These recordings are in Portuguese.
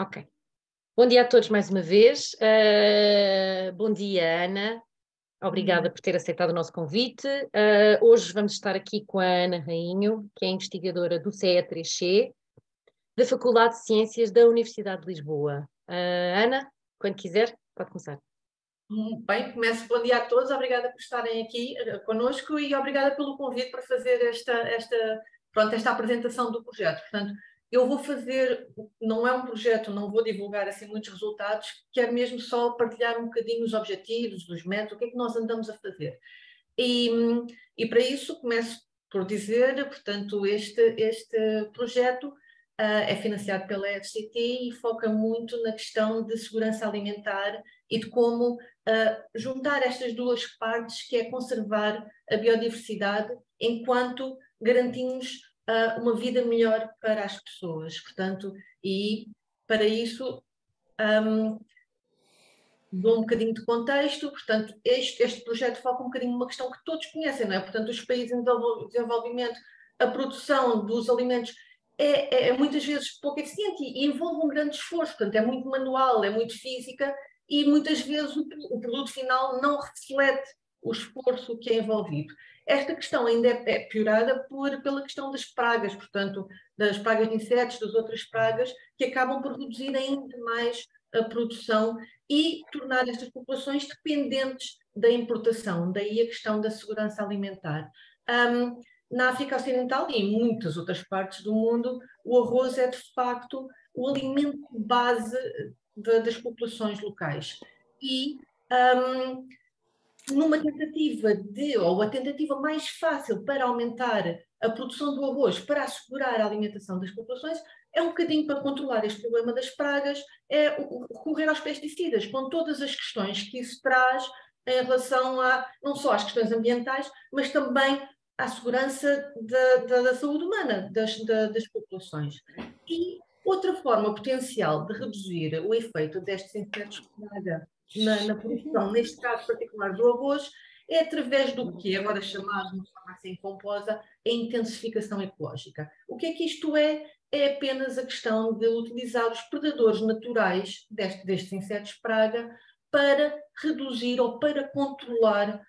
Ok. Bom dia a todos mais uma vez. Bom dia, Ana. Obrigada por ter aceitado o nosso convite. Hoje vamos estar aqui com a Ana Rainho, que é investigadora do CE3C, da Faculdade de Ciências da Universidade de Lisboa. Ana, quando quiser, pode começar. Bem, começo. Bom dia a todos, obrigada por estarem aqui connosco e obrigada pelo convite para fazer esta apresentação do projeto. Portanto, eu vou fazer, não é um projeto, não vou divulgar assim muitos resultados, quero mesmo só partilhar um bocadinho os objetivos, os métodos, o que é que nós andamos a fazer. E para isso começo por dizer, portanto, este projeto é financiado pela FCT e foca muito na questão de segurança alimentar e de como juntar estas duas partes, que é conservar a biodiversidade enquanto garantimos uma vida melhor para as pessoas. Portanto, e para isso dou um bocadinho de contexto. Portanto, este projeto foca um bocadinho numa questão que todos conhecem, não é? Portanto, os países em desenvolvimento, a produção dos alimentos é muitas vezes pouco eficiente e envolve um grande esforço. Portanto, é muito manual, é muito física e muitas vezes o produto final não reflete o esforço que é envolvido. Esta questão ainda é piorada pela questão das pragas, portanto, das pragas de insetos, das outras pragas, que acabam por reduzir ainda mais a produção e tornar estas populações dependentes da importação, daí a questão da segurança alimentar. Na África Ocidental e em muitas outras partes do mundo, o arroz é de facto o alimento base das populações locais. E numa tentativa ou a tentativa mais fácil para aumentar a produção do arroz, para assegurar a alimentação das populações, é um bocadinho para controlar este problema das pragas, é recorrer aos pesticidas, com todas as questões que isso traz em relação não só às questões ambientais, mas também à segurança da saúde humana das populações. E outra forma potencial de reduzir o efeito destes insetos de praga na produção, neste caso particular do arroz, é através do que é agora chamado, de uma forma assim pomposa, a intensificação ecológica. O que é que isto é? É apenas a questão de utilizar os predadores naturais destes insetos praga para reduzir ou para controlar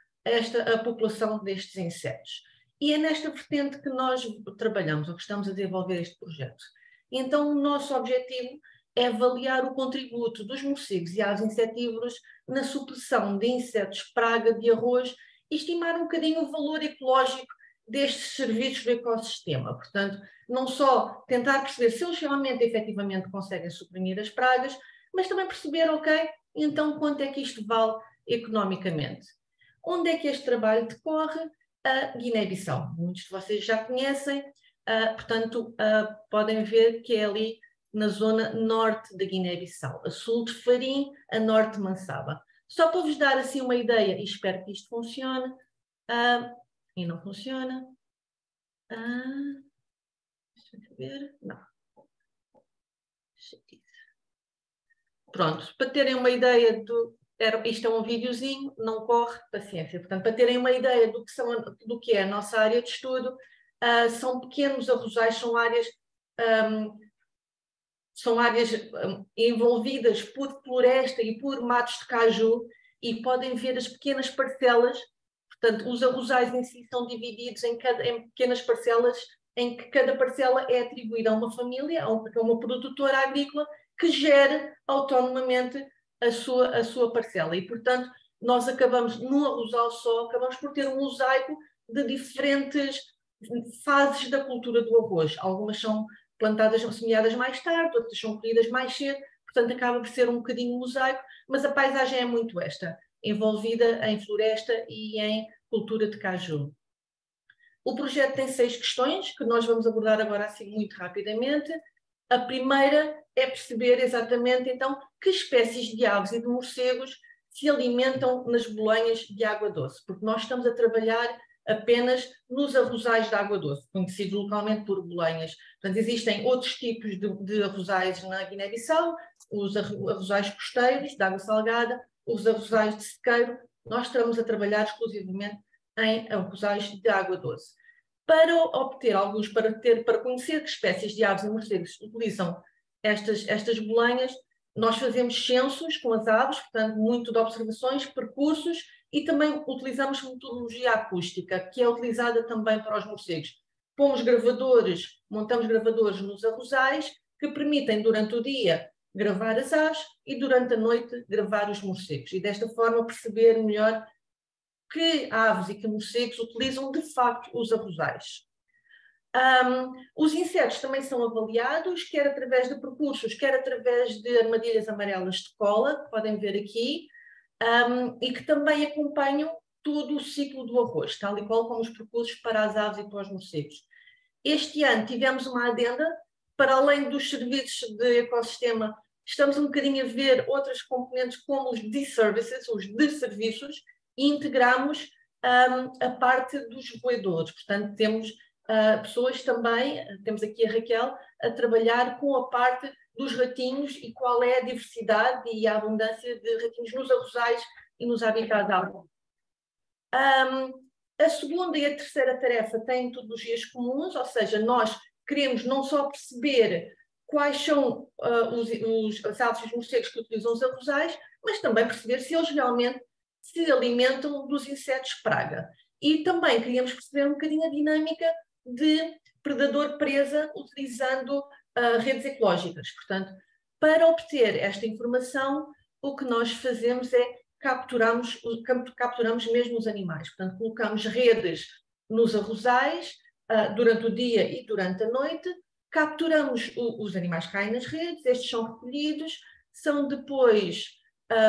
a população destes insetos. E é nesta vertente que nós trabalhamos, ou que estamos a desenvolver este projeto. Então, o nosso objetivo é avaliar o contributo dos morcegos e aves insetívoros na supressão de insetos praga de arroz e estimar um bocadinho o valor ecológico destes serviços do ecossistema. Portanto, não só tentar perceber se eles realmente, efetivamente, conseguem suprimir as pragas, mas também perceber, ok, então quanto é que isto vale economicamente. Onde é que este trabalho decorre? A Guiné-Bissau. Muitos de vocês já conhecem, portanto, podem ver que é ali na zona norte da Guiné-Bissau, a sul de Farim, a norte de Mansaba. Só para vos dar assim uma ideia, e espero que isto funcione, e não funciona. Deixa eu ver. Não. Pronto, para terem uma ideia isto é um videozinho, não corre, paciência. Portanto, para terem uma ideia do que é a nossa área de estudo, são pequenos arrozais, são áreas envolvidas por floresta e por matos de caju, e podem ver as pequenas parcelas. Portanto, os arrozais em si são divididos em pequenas parcelas, em que cada parcela é atribuída a uma família, a uma produtora agrícola, que gere autonomamente a sua parcela. E, portanto, nós acabamos, num arrozal só, acabamos por ter um mosaico de diferentes fases da cultura do arroz. Algumas são plantadas, semeadas mais tarde, outras são colhidas mais cedo, portanto acaba por ser um bocadinho mosaico, mas a paisagem é muito esta, envolvida em floresta e em cultura de caju. O projeto tem 6 questões, que nós vamos abordar agora assim muito rapidamente. A primeira é perceber exatamente, então, que espécies de aves e de morcegos se alimentam nas bolenhas de água doce, porque nós estamos a trabalhar apenas nos arrozais de água doce, conhecidos localmente por bolenhas. Portanto, existem outros tipos de arrozais na Guiné-Bissau, os arrozais costeiros, de água salgada, os arrozais de sequeiro. Nós estamos a trabalhar exclusivamente em arrozais de água doce. Para conhecer que espécies de aves e morcegos utilizam estas bolenhas, nós fazemos censos com as aves, portanto, muito de observações, percursos, e também utilizamos metodologia acústica, que é utilizada também para os morcegos. Montamos gravadores nos arrozais, que permitem, durante o dia, gravar as aves e, durante a noite, gravar os morcegos. E, desta forma, perceber melhor que aves e que morcegos utilizam, de facto, os arrozais. Os insetos também são avaliados, quer através de percursos, quer através de armadilhas amarelas de cola, que podem ver aqui, e que também acompanham todo o ciclo do arroz, tal e qual como os percursos para as aves e para os morcegos. Este ano tivemos uma adenda, para além dos serviços de ecossistema, estamos um bocadinho a ver outras componentes como os de services, os de serviços, e integramos a parte dos roedores. Portanto, temos pessoas também, temos aqui a Raquel, a trabalhar com a parte dos ratinhos e qual é a diversidade e a abundância de ratinhos nos arrozais e nos habitats de água. A segunda e a terceira tarefa têm metodologias comuns, ou seja, nós queremos não só perceber quais são as aves e os morcegos que utilizam os arrozais, mas também perceber se eles realmente se alimentam dos insetos praga. E também queríamos perceber um bocadinho a dinâmica de predador-presa utilizando redes ecológicas. Portanto, para obter esta informação, o que nós fazemos é capturamos mesmo os animais. Portanto, colocamos redes nos arrozais durante o dia e durante a noite, capturamos os animais que caem nas redes, estes são recolhidos, são depois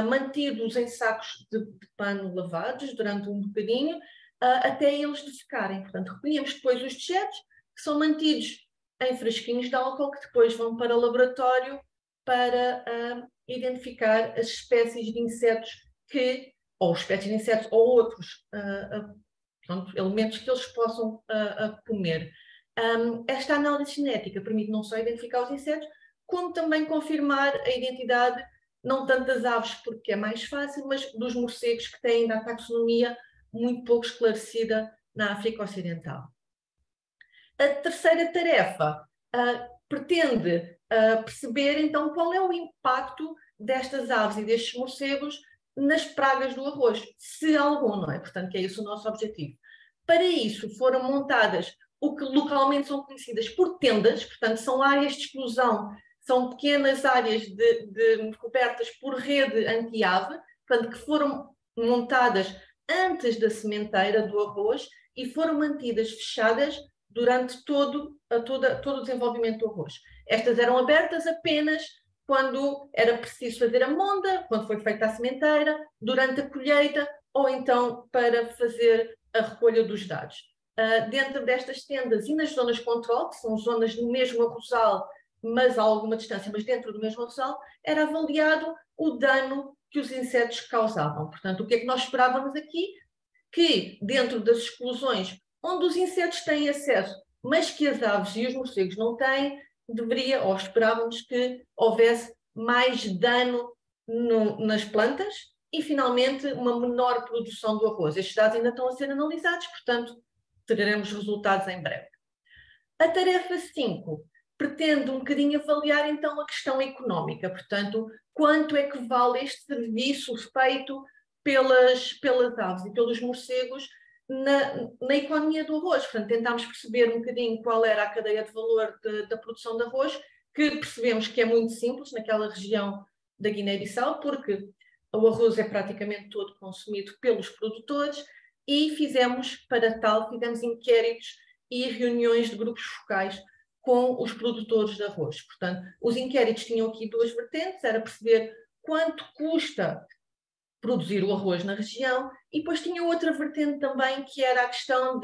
mantidos em sacos de pano lavados durante um bocadinho, até eles defecarem. Portanto, recolhemos depois os dejetos, que são mantidos em frasquinhos de álcool, que depois vão para o laboratório para identificar as espécies de insetos ou espécies de insetos ou outros portanto, elementos que eles possam comer. Esta análise genética permite não só identificar os insetos, como também confirmar a identidade, não tanto das aves, porque é mais fácil, mas dos morcegos, que têm ainda a taxonomia muito pouco esclarecida na África Ocidental. A terceira tarefa pretende perceber, então, qual é o impacto destas aves e destes morcegos nas pragas do arroz, se algum, não é? Portanto, que é esse o nosso objetivo. Para isso, foram montadas o que localmente são conhecidas por tendas, portanto, são áreas de exclusão, são pequenas áreas cobertas por rede anti-ave, portanto, que foram montadas antes da sementeira do arroz e foram mantidas fechadas durante todo o desenvolvimento do arroz. Estas eram abertas apenas quando era preciso fazer a monda, quando foi feita a sementeira, durante a colheita ou então para fazer a recolha dos dados. Dentro destas tendas e nas zonas de controle, que são zonas do mesmo arrozal, mas a alguma distância, mas dentro do mesmo arrozal, era avaliado o dano que os insetos causavam. Portanto, o que é que nós esperávamos aqui? Que dentro das exclusões onde os insetos têm acesso, mas que as aves e os morcegos não têm, ou esperávamos que houvesse mais dano nas plantas e, finalmente, uma menor produção do arroz. Estes dados ainda estão a ser analisados, portanto, teremos resultados em breve. A tarefa 5 pretende um bocadinho avaliar, então, a questão económica, portanto, quanto é que vale este serviço feito pelas aves e pelos morcegos na economia do arroz. Portanto, tentámos perceber um bocadinho qual era a cadeia de valor da produção de arroz, que percebemos que é muito simples naquela região da Guiné-Bissau, porque o arroz é praticamente todo consumido pelos produtores e fizemos inquéritos e reuniões de grupos focais com os produtores de arroz. Portanto, os inquéritos tinham aqui duas vertentes, era perceber quanto custa produzir o arroz na região, e depois tinha outra vertente também, que era a questão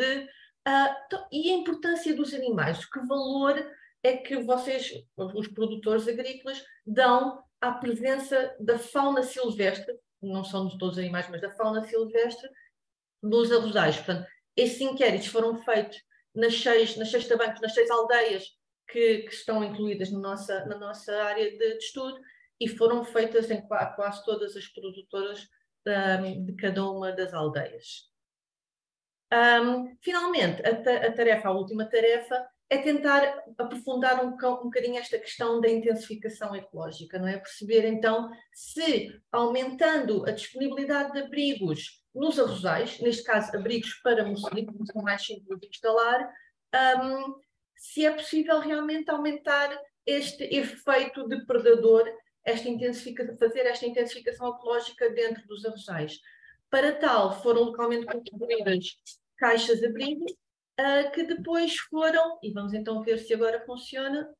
e a importância dos animais, que valor é que vocês, os produtores agrícolas, dão à presença da fauna silvestre, não são de todos os animais, mas da fauna silvestre, nos arrozais. Portanto, estes inquéritos foram feitos nas 6 tabancos, nas 6 aldeias que estão incluídas na nossa área de estudo, e foram feitas em quase todas as produtoras de cada uma das aldeias. Finalmente, a última tarefa, é tentar aprofundar um bocadinho esta questão da intensificação ecológica, não é? Perceber então se aumentando a disponibilidade de abrigos nos arrozais, neste caso abrigos para morcegos, que são mais simples de instalar, se é possível realmente aumentar este efeito de predador, fazer esta intensificação ecológica dentro dos arrozais. Para tal, foram localmente construídas caixas de abrigo, que depois foram, e vamos então ver se agora funciona.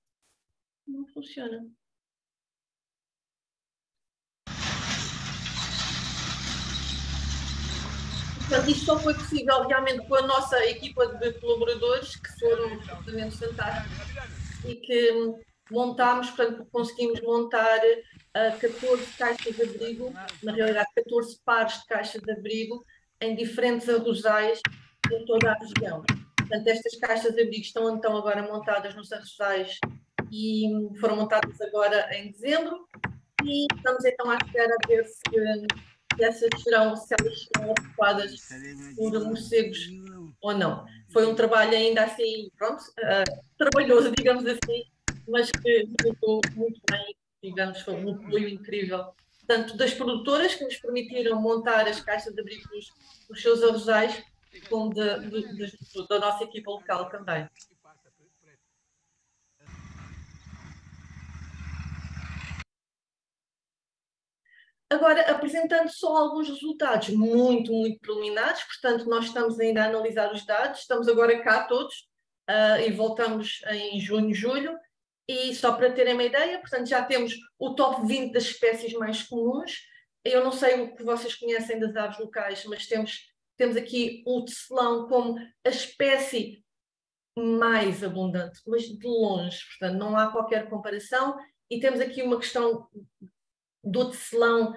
Não funciona. Portanto, isto só foi possível realmente com a nossa equipa de colaboradores, que foram absolutamente fantásticos, e que montámos, portanto, conseguimos montar 14 caixas de abrigo, na realidade 14 pares de caixas de abrigo, em diferentes arrozais em toda a região. Portanto, estas caixas de abrigo estão então agora montadas nos arrozais e foram montadas agora em dezembro, e estamos então à espera de ver se essas serão, se elas serão ocupadas por morcegos ou não. Foi um trabalho ainda assim, pronto, trabalhoso, digamos assim, mas que resultou muito bem, digamos, foi um apoio incrível, tanto das produtoras que nos permitiram montar as caixas de abrigo nos seus arrozais, como da nossa equipa local também. Agora, apresentando só alguns resultados muito, muito preliminares, portanto, nós estamos ainda a analisar os dados, estamos agora cá todos, e voltamos em junho, julho, e só para terem uma ideia, portanto, já temos o top 20 das espécies mais comuns. Eu não sei o que vocês conhecem das aves locais, mas temos aqui o tecelão como a espécie mais abundante, mas de longe, portanto, não há qualquer comparação, e temos aqui uma questão do tecelão,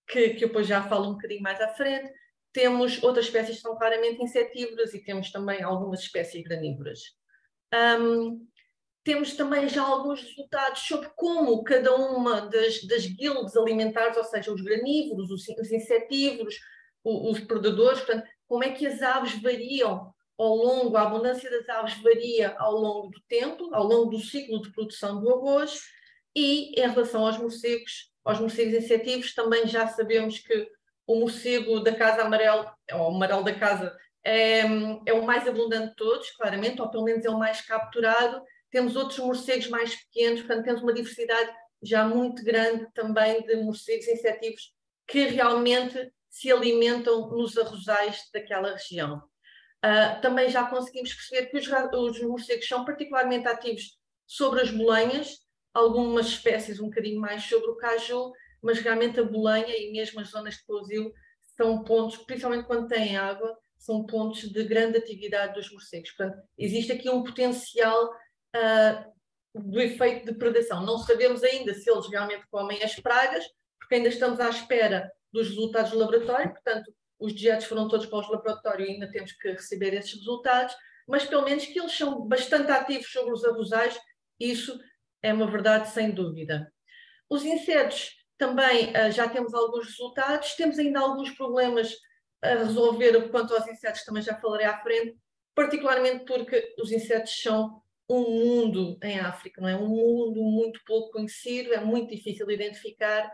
que eu depois já falo um bocadinho mais à frente. Temos outras espécies que são claramente insetívoras e temos também algumas espécies granívoras. Temos também já alguns resultados sobre como cada uma das guildes alimentares, ou seja, os granívoros, os insetívoros, os predadores, portanto, como é que as aves variam ao longo, a abundância das aves varia ao longo do tempo, ao longo do ciclo de produção do arroz. E em relação aos morcegos insetívoros, também já sabemos que o morcego da casa amarelo, ou o amarelo da casa, é o mais abundante de todos, claramente, ou pelo menos é o mais capturado. Temos outros morcegos mais pequenos, portanto temos uma diversidade já muito grande também de morcegos insetívoros que realmente se alimentam nos arrozais daquela região. Também já conseguimos perceber que os morcegos são particularmente ativos sobre as bolenhas, algumas espécies um bocadinho mais sobre o caju, mas realmente a bolenha e mesmo as zonas de pousio são pontos, principalmente quando têm água, são pontos de grande atividade dos morcegos. Portanto, existe aqui um potencial do efeito de predação. Não sabemos ainda se eles realmente comem as pragas, porque ainda estamos à espera dos resultados do laboratório, portanto, os dejetos foram todos para o laboratório e ainda temos que receber esses resultados, mas pelo menos que eles são bastante ativos sobre os arrozais, isso é uma verdade sem dúvida. Os insetos também já temos alguns resultados, temos ainda alguns problemas a resolver quanto aos insetos, também já falarei à frente, particularmente porque os insetos são um mundo em África, não é? Um mundo muito pouco conhecido, é muito difícil identificar,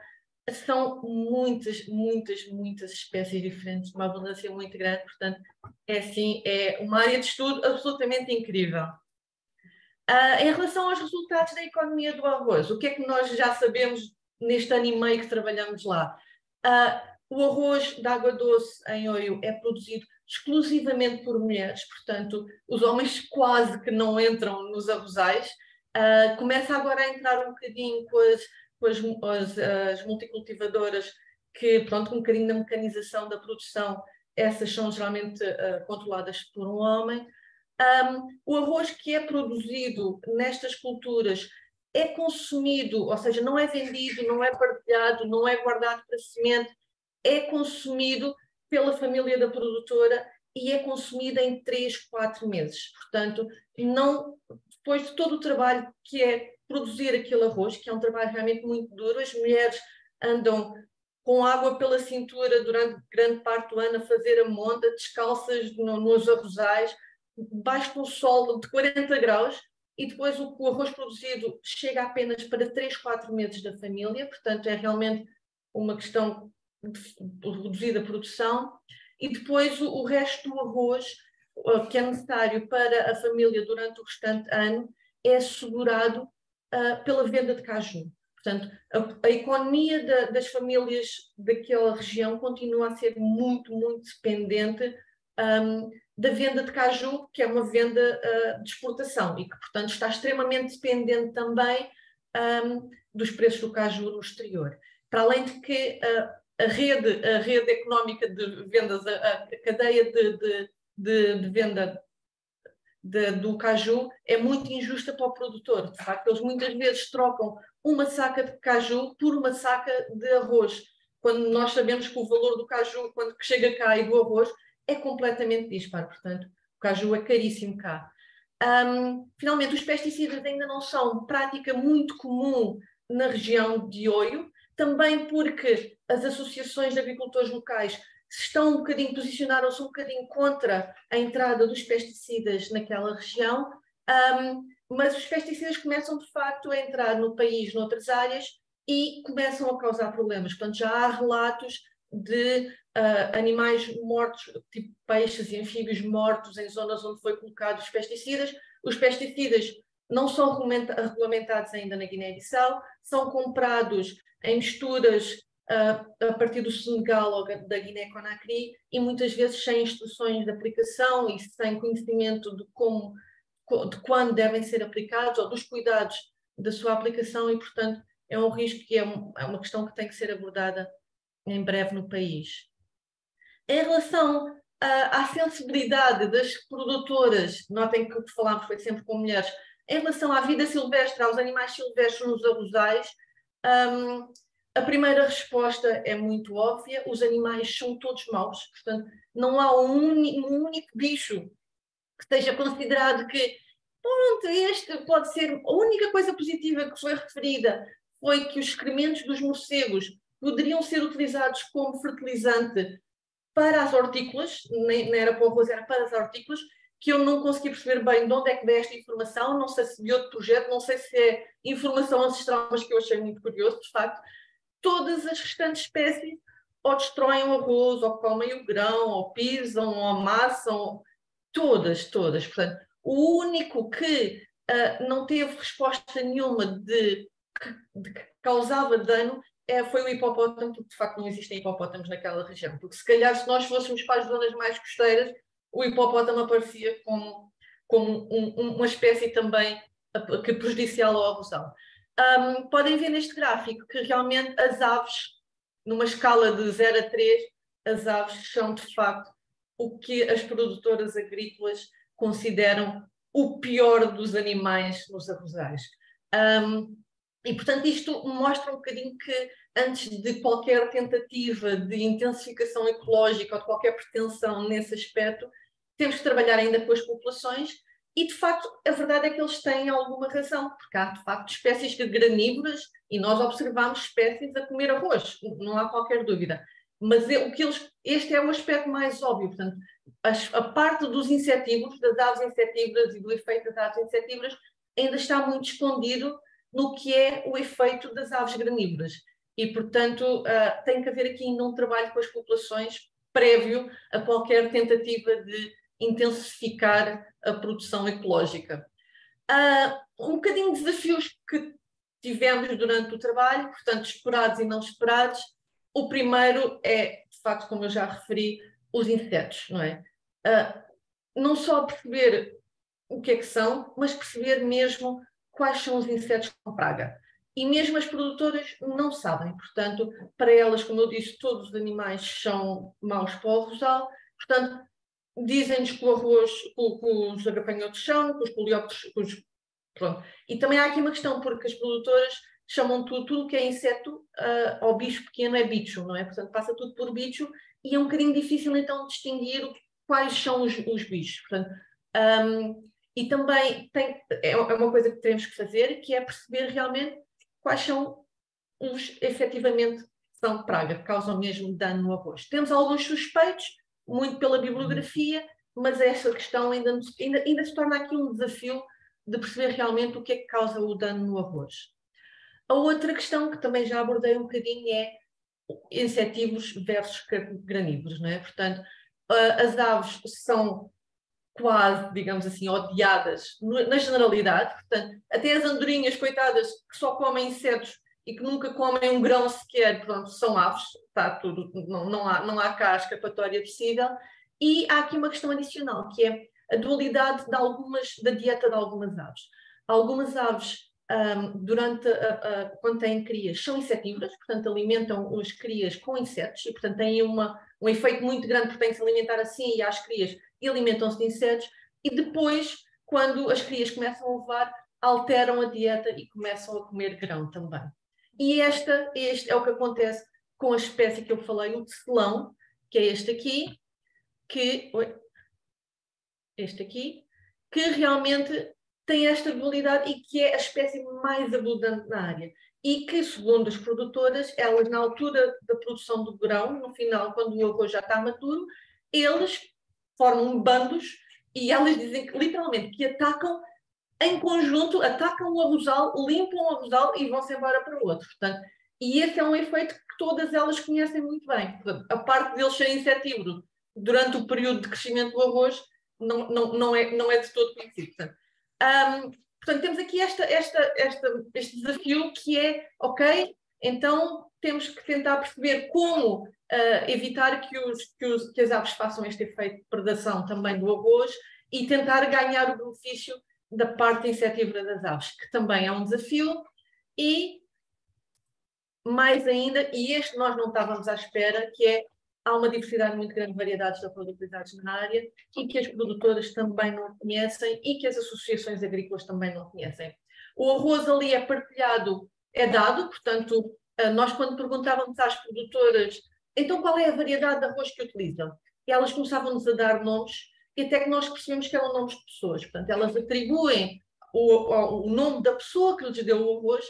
são muitas, muitas, muitas espécies diferentes, uma abundância muito grande, portanto, é assim, é uma área de estudo absolutamente incrível. Em relação aos resultados da economia do arroz, o que é que nós já sabemos neste ano e meio que trabalhamos lá? O arroz de água doce em Oio é produzido exclusivamente por mulheres, portanto, os homens quase que não entram nos arrozais. Começa agora a entrar um bocadinho com as multicultivadoras, que, pronto, um bocadinho da mecanização da produção, essas são geralmente controladas por um homem. O arroz que é produzido nestas culturas é consumido, ou seja, não é vendido, não é partilhado, não é guardado para semente, é consumido pela família da produtora e é consumido em 3, 4 meses. Portanto, depois de todo o trabalho que é produzir aquele arroz, que é um trabalho realmente muito duro, as mulheres andam com água pela cintura durante grande parte do ano a fazer a monta, descalças nos arrozais, debaixo de um sol de 40 graus, e depois o arroz produzido chega apenas para 3, 4 meses da família, portanto é realmente uma questão de reduzida produção, e depois o resto do arroz que é necessário para a família durante o restante ano é assegurado pela venda de caju. Portanto, a economia das famílias daquela região continua a ser muito, muito dependente da venda de caju, que é uma venda de exportação e que, portanto, está extremamente dependente também dos preços do caju no exterior. Para além de que a rede económica de vendas, a cadeia de venda do caju é muito injusta para o produtor. De facto, eles muitas vezes trocam uma saca de caju por uma saca de arroz, quando nós sabemos que o valor do caju, quando chega cá, e do arroz, é completamente disparo. Portanto, o caju é caríssimo cá. Finalmente, os pesticidas ainda não são prática muito comum na região de Oio, também porque as associações de agricultores locais posicionaram-se um bocadinho contra a entrada dos pesticidas naquela região, mas os pesticidas começam de facto a entrar no país noutras áreas e começam a causar problemas. Portanto, já há relatos de animais mortos, tipo peixes e anfíbios mortos em zonas onde foi colocados os pesticidas. Os pesticidas não são regulamentados ainda na Guiné-Bissau, são comprados em misturas a partir do Senegal ou da Guiné-Conakry e muitas vezes sem instruções de aplicação e sem conhecimento de quando devem ser aplicados ou dos cuidados da sua aplicação e, portanto, é um risco que é uma questão que tem que ser abordada em breve no país. Em relação à sensibilidade das produtoras, notem que o que falámos foi sempre com mulheres, em relação à vida silvestre, aos animais silvestres nos arrozais, a primeira resposta é muito óbvia, os animais são todos maus, portanto, não há um único bicho que seja considerado que, pronto, este pode ser, a única coisa positiva que foi referida foi que os excrementos dos morcegos poderiam ser utilizados como fertilizante para as hortícolas, nem era para o arroz, era para as hortícolas, que eu não consegui perceber bem de onde é que veio esta informação, não sei se de outro projeto, não sei se é informação ancestral, mas que eu achei muito curioso, de facto. Todas as restantes espécies ou destroem o arroz, ou comem o grão, ou pisam, ou amassam, todas. Portanto, o único que não teve resposta nenhuma de que causava dano foi o hipopótamo, porque de facto não existem hipopótamos naquela região. Porque se calhar se nós fôssemos para as zonas mais costeiras, o hipopótamo aparecia como uma espécie também que prejudicial ao arrozal. Podem ver neste gráfico que realmente as aves, numa escala de 0 a 3, as aves são de facto o que as produtoras agrícolas consideram o pior dos animais nos arrozais. E, portanto, isto mostra um bocadinho que antes de qualquer tentativa de intensificação ecológica ou de qualquer pretensão nesse aspecto, temos que trabalhar ainda com as populações e, de facto, a verdade é que eles têm alguma razão, porque há, de facto, espécies granívoras e nós observamos espécies a comer arroz, não há qualquer dúvida. Mas este é o aspecto mais óbvio, portanto, a parte dos insetívoros, das aves insetívoras e do efeito das aves insetívoras ainda está muito escondido no que é o efeito das aves granívoras. E, portanto, tem que haver aqui ainda um trabalho com as populações prévio a qualquer tentativa de intensificar a produção ecológica. Um bocadinho de desafios que tivemos durante o trabalho, portanto, esperados e não esperados. O primeiro é, de facto, como eu já referi, os insetos, não é? Não só perceber o que é que são, mas perceber mesmo quais são os insetos com praga. E mesmo as produtoras não sabem, portanto, para elas, como eu disse, todos os animais são maus para o arrozal, portanto, dizem-nos que o arroz, que os agapanhotos são, que os coleópteros, pronto. E também há aqui uma questão, porque as produtoras chamam tudo que é inseto ao bicho pequeno é bicho, não é? Portanto, passa tudo por bicho e é um bocadinho difícil então distinguir quais são os bichos. Portanto, e também é uma coisa que temos que fazer, que é perceber realmente quais são os efetivamente são praga, que causam mesmo dano no arroz. Temos alguns suspeitos, muito pela bibliografia, mas essa questão ainda se torna aqui um desafio de perceber realmente o que é que causa o dano no arroz. A outra questão que também já abordei um bocadinho é insetívoros versus granívoros, não é? Portanto, as aves são quase, digamos assim, odiadas na generalidade, portanto, até as andorinhas, coitadas, que só comem insetos e que nunca comem um grão sequer, pronto, são aves, está tudo, não há cá escapatória possível. E há aqui uma questão adicional, que é a dualidade da dieta de algumas aves. Algumas aves, quando têm crias, são insetívoras, portanto, alimentam as crias com insetos e, portanto, têm um efeito muito grande porque têm que se alimentar assim e às crias e alimentam-se de insetos. E depois, quando as crias começam a levar, alteram a dieta e começam a comer grão também. E este é o que acontece com a espécie que eu falei, o tecelão, que é este aqui, que realmente tem esta dualidade e que é a espécie mais abundante na área. E que, segundo as produtoras, elas, na altura da produção do grão, no final, quando o arroz já está maturo, eles formam bandos e elas dizem que, literalmente, que atacam em conjunto, atacam o arrozal, limpam o arrozal e vão-se embora para o outro. Portanto, e esse é um efeito que todas elas conhecem muito bem. Portanto, a parte deles serem insetívoros durante o período de crescimento do arroz não é de todo conhecido. Portanto, temos aqui este desafio que é, ok, então temos que tentar perceber como evitar que as aves façam este efeito de predação também do arroz e tentar ganhar o benefício da parte insetívora das aves, que também é um desafio, e mais ainda, e este nós não estávamos à espera, que é há uma diversidade muito grande de variedades de arroz utilizados na área e que as produtoras também não conhecem e que as associações agrícolas também não conhecem. O arroz ali é partilhado, é dado, portanto, nós quando perguntávamos às produtoras então qual é a variedade de arroz que utilizam, e elas começavam-nos a dar nomes e até que nós percebemos que eram nomes de pessoas. Portanto, elas atribuem o nome da pessoa que lhes deu o arroz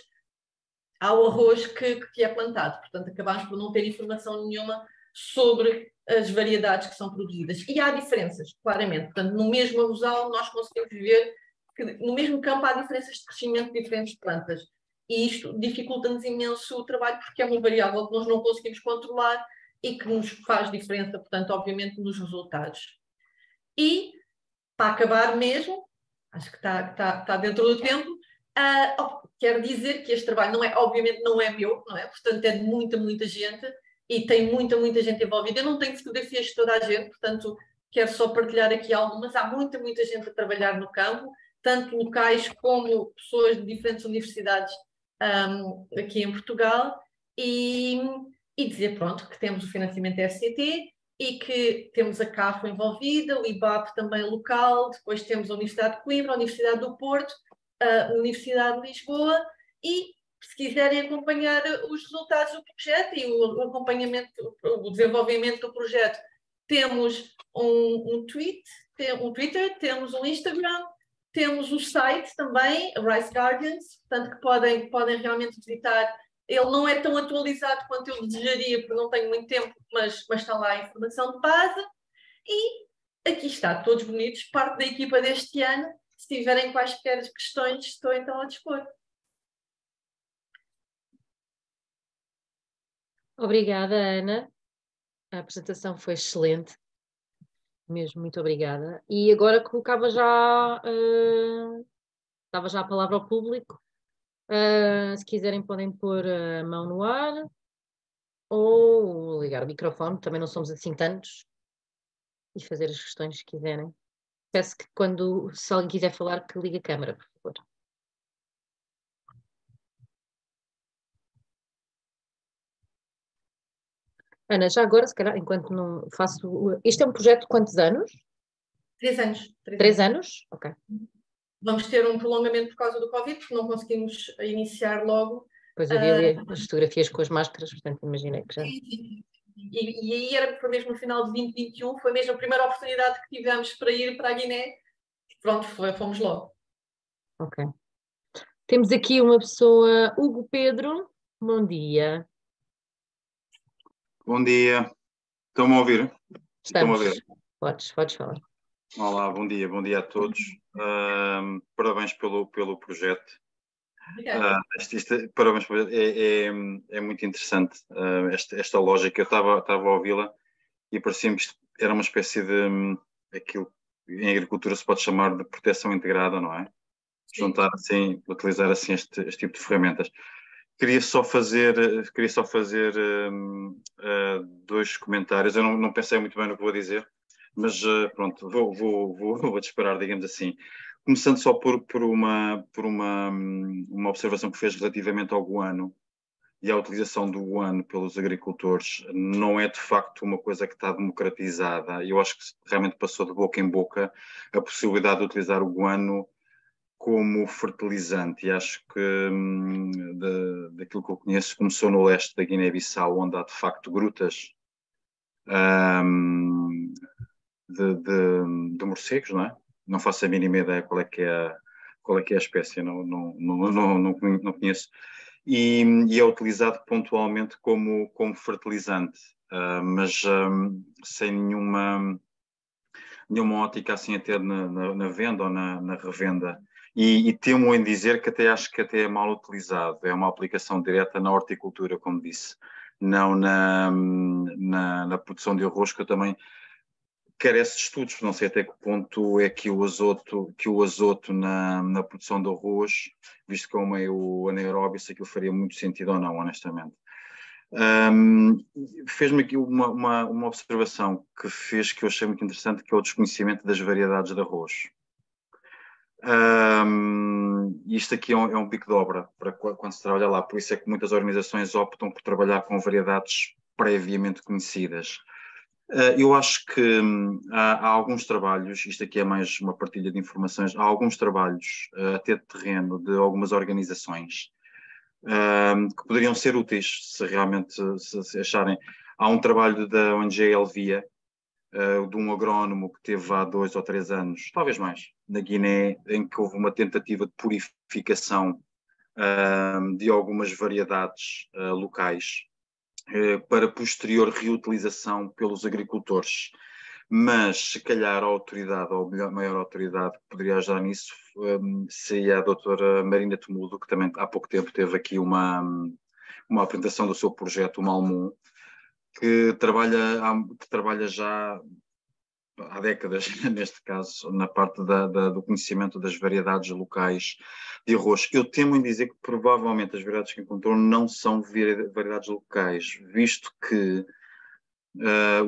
ao arroz que é plantado. Portanto, acabamos por não ter informação nenhuma sobre as variedades que são produzidas. E há diferenças, claramente. Portanto, no mesmo arrozal nós conseguimos ver que no mesmo campo há diferenças de crescimento de diferentes plantas. E isto dificulta-nos imenso o trabalho porque é uma variável que nós não conseguimos controlar e que nos faz diferença, portanto, obviamente, nos resultados. E, para acabar mesmo, acho que está dentro do tempo, quero dizer que este trabalho obviamente não é meu, não é? Portanto, é de muita gente e tem muita gente envolvida. Eu não tenho fotografias de toda a gente, portanto, quero só partilhar aqui algumas. Há muita gente a trabalhar no campo, tanto locais como pessoas de diferentes universidades aqui em Portugal, e dizer, pronto, que temos o financiamento da FCT e que temos a CAFO envolvida, o IBAP também local, depois temos a Universidade de Coimbra, a Universidade do Porto, a Universidade de Lisboa, e se quiserem acompanhar os resultados do projeto e o acompanhamento, o desenvolvimento do projeto, temos um Twitter, temos um Instagram, temos o site também, Rice Gardens, portanto que podem realmente visitar. Ele não é tão atualizado quanto eu desejaria, porque não tenho muito tempo, mas está lá a informação de base. E aqui está, todos bonitos, parte da equipa deste ano. Se tiverem quaisquer questões, estou então a dispor. Obrigada, Ana. A apresentação foi excelente. Mesmo, muito obrigada. E agora colocava dava já a palavra ao público. Se quiserem podem pôr a mão no ar ou ligar o microfone, também não somos assim tantos, e fazer as questões que quiserem. Peço que se alguém quiser falar, que ligue a câmara, por favor. Ana, já agora, se calhar, enquanto não faço... Isto é um projeto de quantos anos? 3 anos. 3 anos? Ok. Vamos ter um prolongamento por causa do Covid, porque não conseguimos iniciar logo. Pois eu vi ali as fotografias com as máscaras, portanto imaginei que já... E aí foi mesmo no final de 2021, foi mesmo a primeira oportunidade que tivemos para ir para a Guiné. Pronto, fomos logo. Ok. Temos aqui uma pessoa, Hugo Pedro, bom dia. Bom dia. Estão-me a ouvir? Estamos. Podes falar. Olá, bom dia a todos. Parabéns pelo projeto. Parabéns, é muito interessante esta lógica. Eu estava a ouvi-la e parecia-me que isto era uma espécie de aquilo que em agricultura se pode chamar de proteção integrada, não é? Juntar assim, utilizar assim este tipo de ferramentas. Queria só fazer dois comentários. Eu não pensei muito bem no que vou dizer, mas pronto, vou disparar, digamos assim. Começando só por uma observação que fez relativamente ao guano e à utilização do guano pelos agricultores. Não é de facto uma coisa que está democratizada. Eu acho que realmente passou de boca em boca a possibilidade de utilizar o guano como fertilizante, e acho que daquilo que eu conheço começou no leste da Guiné-Bissau, onde há de facto grutas de morcegos, não é? Não faço a mínima ideia qual é que é a espécie, não conheço. E é utilizado pontualmente como fertilizante, mas sem nenhuma ótica assim até na venda ou na revenda. E temo em dizer que acho que até é mal utilizado. É uma aplicação direta na horticultura, como disse, não na produção de arroz, que eu também carece de estudos. Não sei até que ponto é que o azoto na produção de arroz, visto que é um meio anaeróbio, se aquilo faria muito sentido ou não, honestamente. Fez-me aqui uma observação que eu achei muito interessante, que é o desconhecimento das variedades de arroz. Isto aqui é um bico de obra para quando se trabalha lá, por isso é que muitas organizações optam por trabalhar com variedades previamente conhecidas. Eu acho que há alguns trabalhos, isto aqui é mais uma partilha de informações, há alguns trabalhos até de terreno de algumas organizações que poderiam ser úteis se realmente se acharem. Há um trabalho da ONG Elvia, de um agrónomo que teve há 2 ou 3 anos, talvez mais, na Guiné, em que houve uma tentativa de purificação de algumas variedades locais para posterior reutilização pelos agricultores. Mas, se calhar, a autoridade, ou a maior autoridade que poderia ajudar nisso, seria a doutora Marina Temudo, que também há pouco tempo teve aqui uma apresentação do seu projeto, o Malmum, que trabalha já há décadas, neste caso, na parte do conhecimento das variedades locais de arroz. Eu temo em dizer que provavelmente as variedades que encontrou não são variedades locais, visto que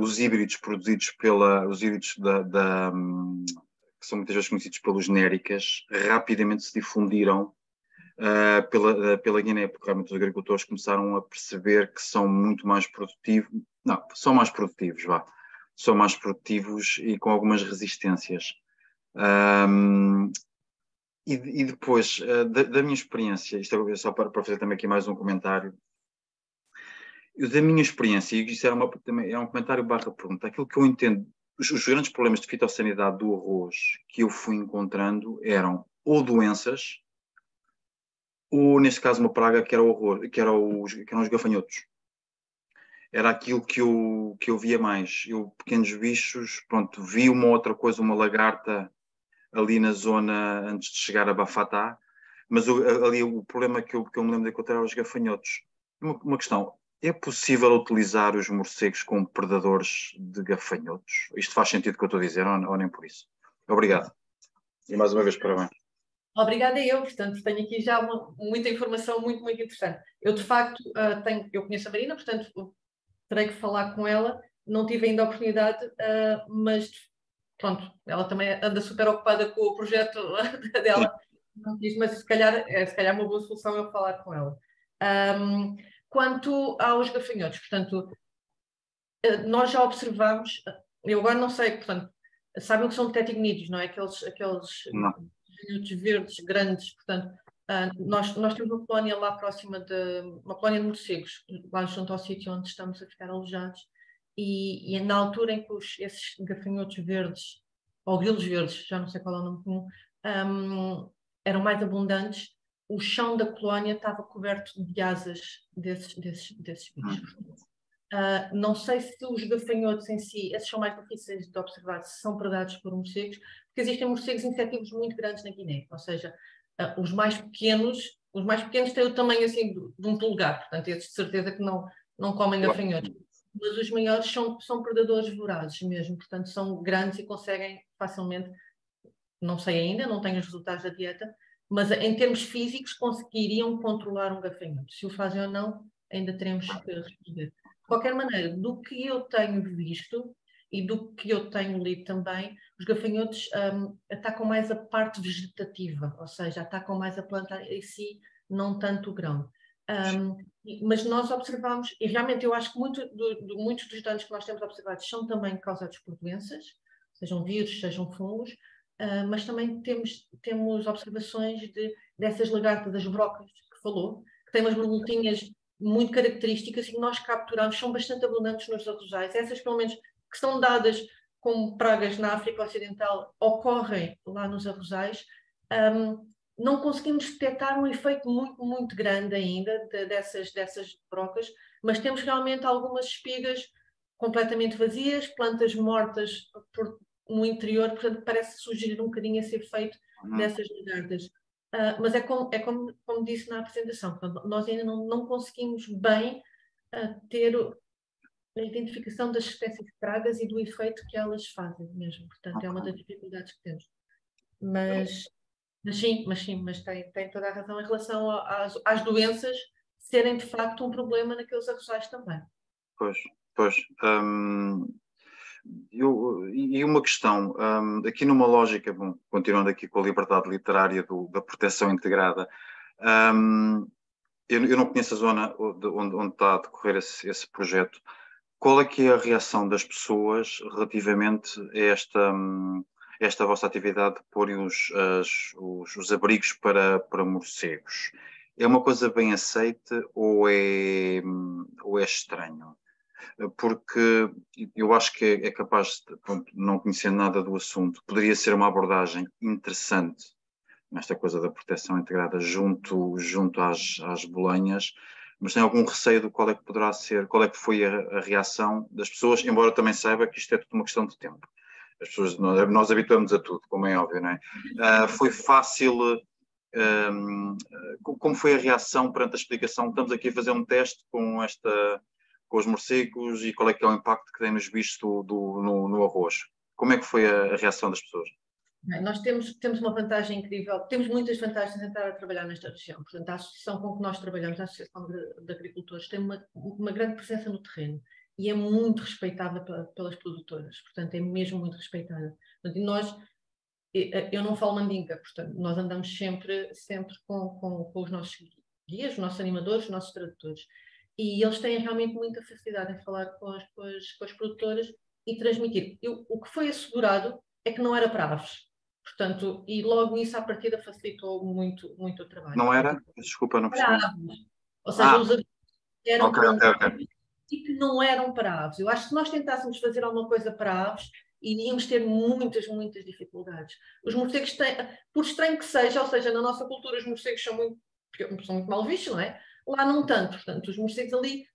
os híbridos produzidos os híbridos que são muitas vezes conhecidos pelos genéricas, rapidamente se difundiram pela Guiné, porque realmente os agricultores começaram a perceber que são muito mais produtivos, são mais produtivos e com algumas resistências. E depois, da minha experiência, isto é só para fazer também aqui mais um comentário, da minha experiência, e isso é um comentário barra pergunta, aquilo que eu entendo, os grandes problemas de fitossanidade do arroz que eu fui encontrando eram ou doenças, ou neste caso uma praga que era o arroz, que eram os gafanhotos. Era aquilo que eu via mais. Pequenos bichos, pronto, vi uma outra coisa, uma lagarta ali na zona antes de chegar a Bafatá, mas ali o problema que eu me lembro de encontrar eram os gafanhotos. Uma questão, é possível utilizar os morcegos como predadores de gafanhotos? Isto faz sentido o que eu estou a dizer, ou nem por isso? Obrigado. E mais uma vez, parabéns. Obrigada eu, portanto, tenho aqui já muita informação muito, muito interessante. Eu, de facto, eu conheço a Marina, portanto, terei que falar com ela. Não tive ainda a oportunidade, mas, pronto, ela também anda super ocupada com o projeto dela. Mas se calhar é uma boa solução eu falar com ela. Quanto aos gafanhotos, portanto, nós já observamos, eu agora não sei, portanto, sabem o que são tetignídeos, não é? Aqueles gafanhotos verdes grandes, portanto, nós temos uma colónia lá próxima uma colónia de morcegos, lá junto ao sítio onde estamos a ficar alojados, e na altura em que esses gafanhotos verdes, ou grilos verdes, já não sei qual é o nome comum, eram mais abundantes, o chão da colónia estava coberto de asas desses bichos. Não sei se os gafanhotos em si, esses são mais difíceis de observar, se são predados por morcegos, porque existem morcegos insetívoros muito grandes na Guiné, ou seja, os mais pequenos têm o tamanho assim de um polegar, portanto, esses de certeza que não comem gafanhotos. Mas os maiores são predadores vorazes mesmo, portanto, são grandes e conseguem facilmente, não sei ainda, não tenho os resultados da dieta, mas em termos físicos conseguiriam controlar um gafanhoto. Se o fazem ou não, ainda teremos que responder. De qualquer maneira, do que eu tenho visto e do que eu tenho lido também, os gafanhotos atacam mais a parte vegetativa, ou seja, atacam mais a planta em si, não tanto o grão. Mas nós observamos, e realmente eu acho que muitos dos danos que nós temos observados são também causados por doenças, sejam vírus, sejam fungos, mas também temos observações dessas lagartas, das brocas que falou, que têm umas borboletinhas muito características e que nós capturamos, são bastante abundantes nos arrozais. Essas, pelo menos, que são dadas como pragas na África Ocidental, ocorrem lá nos arrozais. Não conseguimos detectar um efeito muito, muito grande ainda dessas brocas, mas temos realmente algumas espigas completamente vazias, plantas mortas no interior, portanto parece sugerir um bocadinho esse efeito dessas lagartas. Mas é como disse na apresentação, portanto, nós ainda não conseguimos bem ter a identificação das espécies de pragas e do efeito que elas fazem mesmo. Portanto, é uma das dificuldades que temos. Mas tem toda a razão em relação às doenças serem de facto um problema naqueles arrozais também. Pois. E uma questão, aqui numa lógica, bom, continuando aqui com a liberdade literária da proteção integrada, eu não conheço a zona onde está a decorrer esse projeto. Qual é que é a reação das pessoas relativamente a esta vossa atividade de porem os abrigos para morcegos? É uma coisa bem aceite ou é estranho? Porque eu acho que é capaz, não conhecendo nada do assunto, poderia ser uma abordagem interessante nesta coisa da proteção integrada junto às bolenhas, mas tem algum receio de qual é que poderá ser, qual é que foi a reação das pessoas, embora também saiba que isto é tudo uma questão de tempo. As pessoas, nós habituamos a tudo, como é óbvio, não é? Foi fácil. Como foi a reação perante a explicação? Estamos aqui a fazer um teste com os morcegos e qual é que é o impacto que tem nos bichos no arroz? Como é que foi a reação das pessoas? Nós temos uma vantagem incrível, temos muitas vantagens em estar a trabalhar nesta região. Portanto, a associação com que nós trabalhamos, a Associação de Agricultores, tem uma grande presença no terreno e é muito respeitada pelas produtoras. Portanto, é mesmo muito respeitada. Portanto, eu não falo mandinga, portanto, nós andamos sempre com os nossos guias, os nossos animadores, os nossos tradutores. E eles têm realmente muita facilidade em falar com as produtoras e transmitir. O que foi assegurado é que não era para aves. Portanto, e logo isso à partida facilitou muito, muito o trabalho. Não era? Desculpa, não percebi. Para aves. Ou seja, os aves eram okay. E que não eram para aves. Eu acho que se nós tentássemos fazer alguma coisa para aves, iríamos ter muitas, muitas dificuldades. Os morcegos têm, por estranho que seja, ou seja, na nossa cultura os morcegos são muito mal vistos, não é? Lá não tanto, portanto, os morcegos ali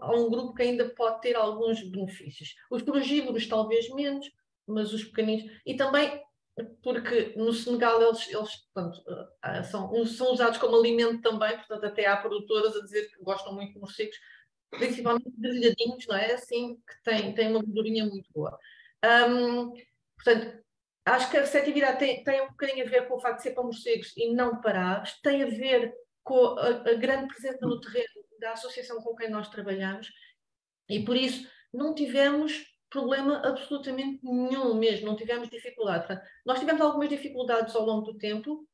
há um grupo que ainda pode ter alguns benefícios. Os frugívoros talvez menos, mas os pequeninos, e também porque no Senegal eles portanto, são usados como alimento também, portanto até há produtoras a dizer que gostam muito de morcegos, principalmente grelhadinhos, não é? Assim, que tem uma gordurinha muito boa. Portanto, acho que a receptividade tem um bocadinho a ver com o facto de ser para morcegos e não para aves, tem a ver com a grande presença no terreno da associação com quem nós trabalhamos e por isso não tivemos problema absolutamente nenhum mesmo, não tivemos dificuldade. Portanto, nós tivemos algumas dificuldades ao longo do tempo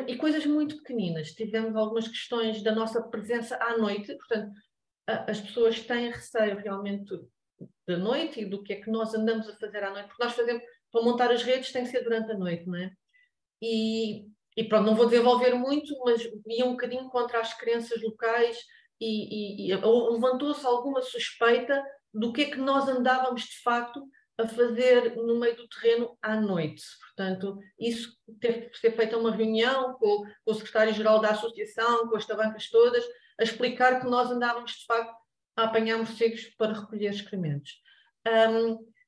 e coisas muito pequeninas. Tivemos algumas questões da nossa presença à noite, portanto, as pessoas têm receio realmente da noite e do que é que nós andamos a fazer à noite, porque nós fazemos, para montar as redes tem que ser durante a noite, não é? E pronto, não vou desenvolver muito, mas ia um bocadinho contra as crenças locais e levantou-se alguma suspeita do que é que nós andávamos de facto a fazer no meio do terreno à noite. Portanto, isso teve que ser feita uma reunião com o secretário-geral da associação, com as tabancas todas, a explicar que nós andávamos de facto a apanhar morcegos para recolher excrementos.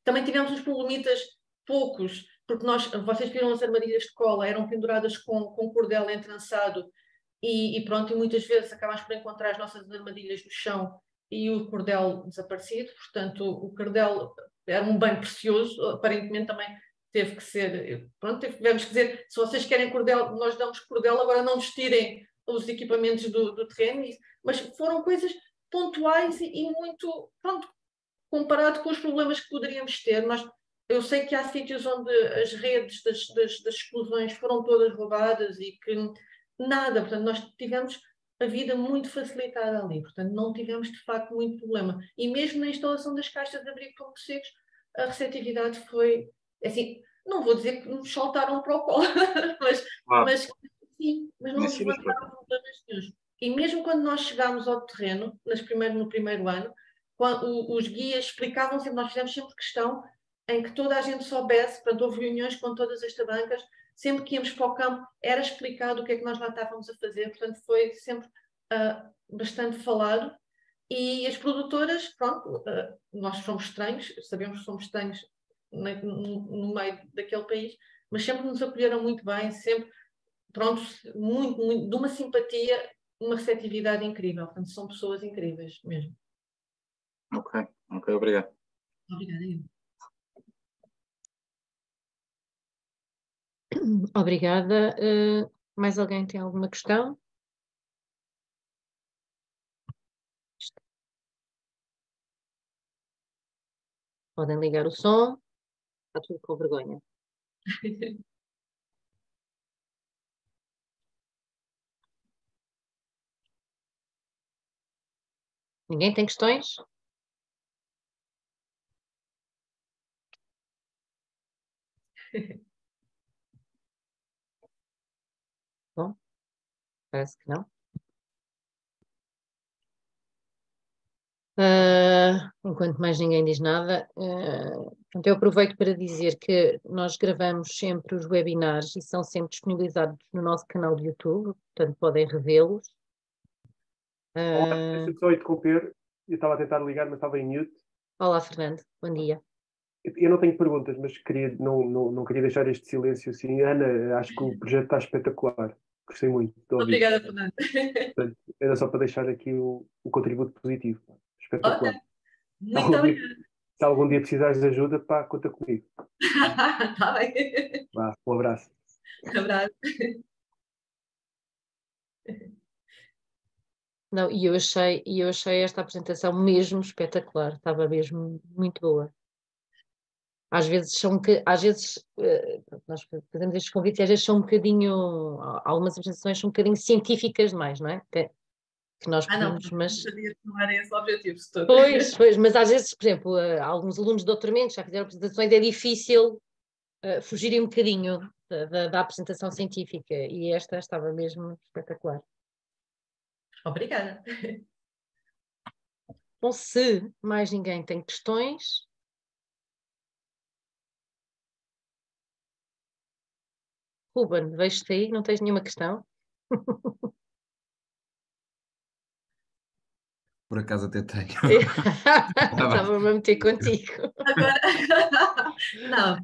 Também tivemos uns problemitas poucos, porque vocês viram as armadilhas de cola, eram penduradas com cordel entrançado e pronto, e muitas vezes acabámos por encontrar as nossas armadilhas no chão e o cordel desaparecido, portanto o cordel era um bem precioso, aparentemente também teve que ser, pronto, tivemos que dizer, se vocês querem cordel, nós damos cordel, agora não nos tirem os equipamentos do terreno, mas foram coisas pontuais e muito, pronto, comparado com os problemas que poderíamos ter. Eu sei que há sítios onde as redes das explosões foram todas roubadas e que nada, portanto, nós tivemos a vida muito facilitada ali, portanto, não tivemos de facto muito problema. E mesmo na instalação das caixas de abrigo para morcegos, a receptividade foi, assim, não vou dizer que nos saltaram para o colo, mas sim, mas não nos levantaram problemas nenhums. E mesmo quando nós chegámos ao terreno, no primeiro ano, os guias explicavam sempre, nós fizemos sempre questão em que toda a gente soubesse, portanto, houve reuniões com todas as tabancas, sempre que íamos para o campo era explicado o que é que nós lá estávamos a fazer, portanto foi sempre bastante falado. E as produtoras, pronto, nós somos estranhos, sabemos que somos estranhos no meio daquele país, mas sempre nos acolheram muito bem, sempre, pronto, muito, de uma simpatia, uma receptividade incrível, portanto são pessoas incríveis mesmo. Ok, obrigado. Obrigada, eu. Obrigada. Mais alguém tem alguma questão? Podem ligar o som. Está tudo com vergonha. Ninguém tem questões? Bom, parece que não. Enquanto mais ninguém diz nada, eu aproveito para dizer que nós gravamos sempre os webinars e são sempre disponibilizados no nosso canal de YouTube, portanto podem revê-los. Deixa-me só interromper, eu estava a tentar ligar, mas estava em mute. Olá, Fernando, bom dia. Eu não tenho perguntas, mas não queria deixar este silêncio assim. Ana, acho que o projeto está espetacular. Gostei muito de ouvir. Obrigada, Fernando. Portanto, era só para deixar aqui o contributo positivo. Espetacular. Okay. Muito obrigada. Se algum dia precisares de ajuda, pá, conta comigo. Está bem. Um abraço. Um abraço. Não, eu achei esta apresentação mesmo espetacular, estava mesmo muito boa. Às vezes nós fazemos estes convites e às vezes são um bocadinho, algumas apresentações são um bocadinho científicas demais, não é? Que nós pedimos, não, mas... não sabia que não era esse o objetivo. Pois, mas às vezes, por exemplo, alguns alunos de doutoramento já fizeram apresentações, é difícil fugirem um bocadinho da apresentação científica e esta estava mesmo espetacular. Obrigada. Bom, se mais ninguém tem questões... Ruben, vejo-te aí, não tens nenhuma questão? Por acaso até tenho. Estava-me a meter contigo. Agora... Não.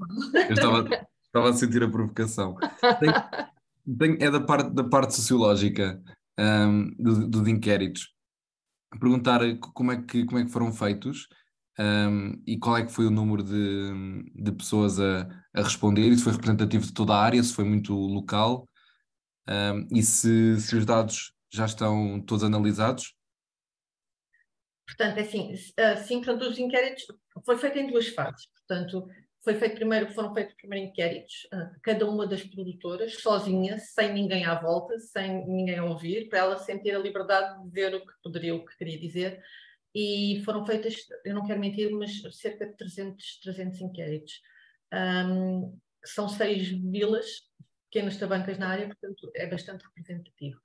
Eu estava a sentir a provocação. É da parte sociológica dos inquéritos. Perguntar como é que foram feitos e qual é que foi o número de pessoas a responder, e se foi representativo de toda a área, se foi muito local, e se os dados já estão todos analisados. Portanto, é assim, sim, portanto, os inquéritos foi feito em duas fases. Portanto, foram feitos primeiro inquéritos, cada uma das produtoras, sozinha, sem ninguém à volta, sem ninguém a ouvir, para ela sentir a liberdade de dizer o que queria dizer. E foram feitas, eu não quero mentir, mas cerca de 300 inquéritos. Que são 6 vilas, pequenas tabancas na área, portanto é bastante representativo.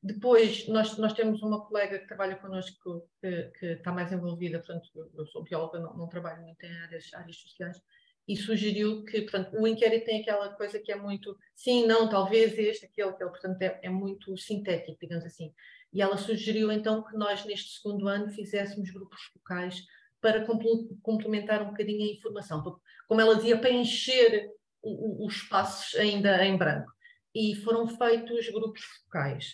Depois, nós temos uma colega que trabalha connosco que está mais envolvida, portanto, eu sou bióloga, não trabalho muito em áreas sociais, e sugeriu que, portanto, o inquérito tem aquela coisa que é muito sim, não, talvez, aquele, portanto, é muito sintético, digamos assim. E ela sugeriu então que nós neste segundo ano fizéssemos grupos focais para complementar um bocadinho a informação, como ela dizia, para encher os espaços ainda em branco. E foram feitos grupos focais.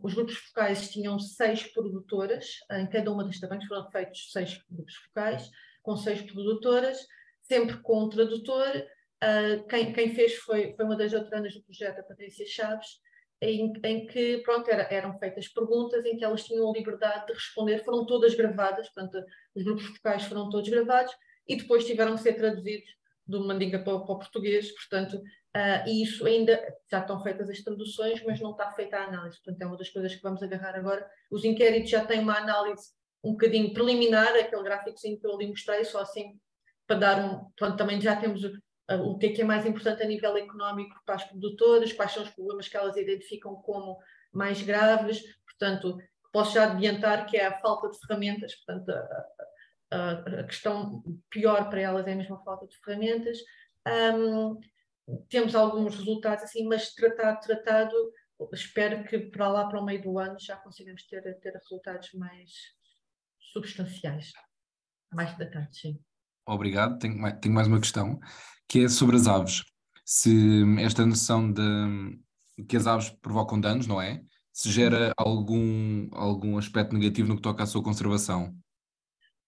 Os grupos focais tinham 6 produtoras, em cada uma das tamanhos foram feitos 6 grupos focais, com 6 produtoras, sempre com um tradutor. Quem fez foi uma das autoras do projeto, a Patrícia Chaves, em que pronto, eram feitas perguntas em que elas tinham a liberdade de responder, foram todas gravadas, portanto, os grupos focais foram todos gravados e depois tiveram que ser traduzidos do mandinga para o português, portanto, e isso ainda já estão feitas as traduções, mas não está feita a análise, portanto, é uma das coisas que vamos agarrar agora. Os inquéritos já têm uma análise um bocadinho preliminar, aquele gráficozinho que eu ali mostrei, só assim para dar portanto, também já temos o que é mais importante a nível económico para as produtoras, quais são os problemas que elas identificam como mais graves, portanto, posso já adiantar que é a falta de ferramentas, portanto, a questão pior para elas é mesmo a falta de ferramentas. Temos alguns resultados assim, mas tratado, espero que para o meio do ano já consigamos ter resultados mais substanciais, mais datados, sim. Obrigado. Tenho mais uma questão, que é sobre as aves. Se esta noção de que as aves provocam danos, não é? Se gera algum aspecto negativo no que toca à sua conservação?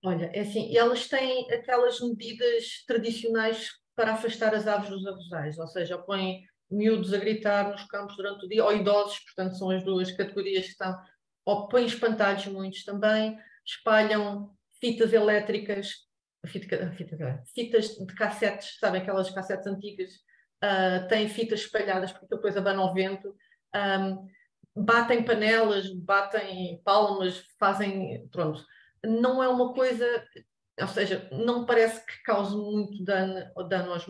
Olha, é assim, elas têm aquelas medidas tradicionais para afastar as aves dos arrozais, ou seja, põem miúdos a gritar nos campos durante o dia, ou idosos, portanto são as duas categorias que estão, ou põem espantalhos muitos também, espalham fitas elétricas, fitas de cassetes, sabem aquelas cassetes antigas, têm fitas espalhadas porque depois abana ao vento, batem panelas, batem palmas, fazem, pronto. Não é uma coisa, ou seja, não parece que cause muito dano às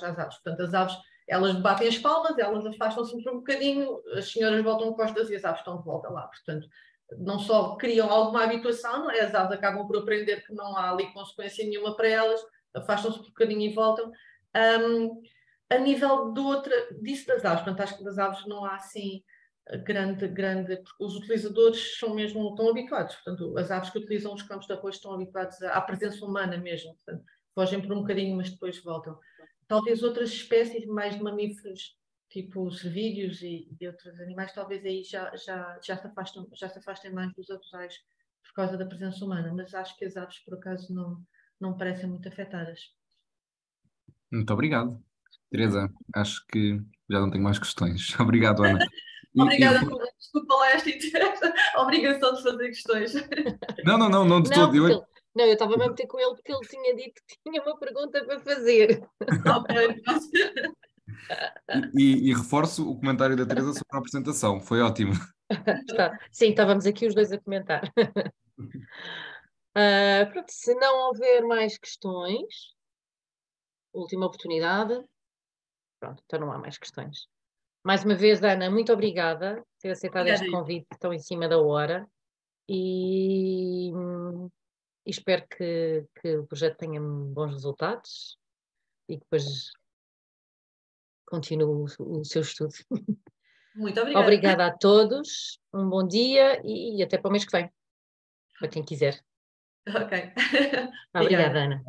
aves. Portanto, as aves, elas batem as palmas, elas afastam-se um bocadinho, as senhoras voltam costas e as aves estão de volta lá. Portanto, não só criam alguma habituação, não é? As aves acabam por aprender que não há ali consequência nenhuma para elas, afastam-se um bocadinho e voltam. A nível disso das aves, portanto, acho que das aves não há assim grande, porque os utilizadores são mesmo, estão habituados, portanto, as aves que utilizam os campos de arroz estão habituados à presença humana mesmo, portanto, fogem por um bocadinho, mas depois voltam. Talvez outras espécies, mais de mamíferos, tipo cervídeos e outros animais, talvez aí já se afastem mais dos arrozais por causa da presença humana, mas acho que as aves, por acaso, não parecem muito afetadas. Muito obrigado, Teresa. Acho que já não tenho mais questões. Obrigado, Ana. Obrigada por desculpa lá esta obrigação de fazer questões. Não, de todo. Eu estava-me a meter com ele porque ele tinha dito que tinha uma pergunta para fazer. Ok. E reforço o comentário da Teresa sobre a apresentação. Foi ótimo. Sim, estávamos aqui os dois a comentar. Pronto, se não houver mais questões, última oportunidade. Pronto, então não há mais questões. Mais uma vez, Ana, muito obrigada por ter aceitado este convite tão em cima da hora e espero que o projeto tenha bons resultados e que depois continue o seu estudo. Muito obrigada. Obrigada a todos, um bom dia e até para o mês que vem, para quem quiser. Ok. Obrigada, Ana.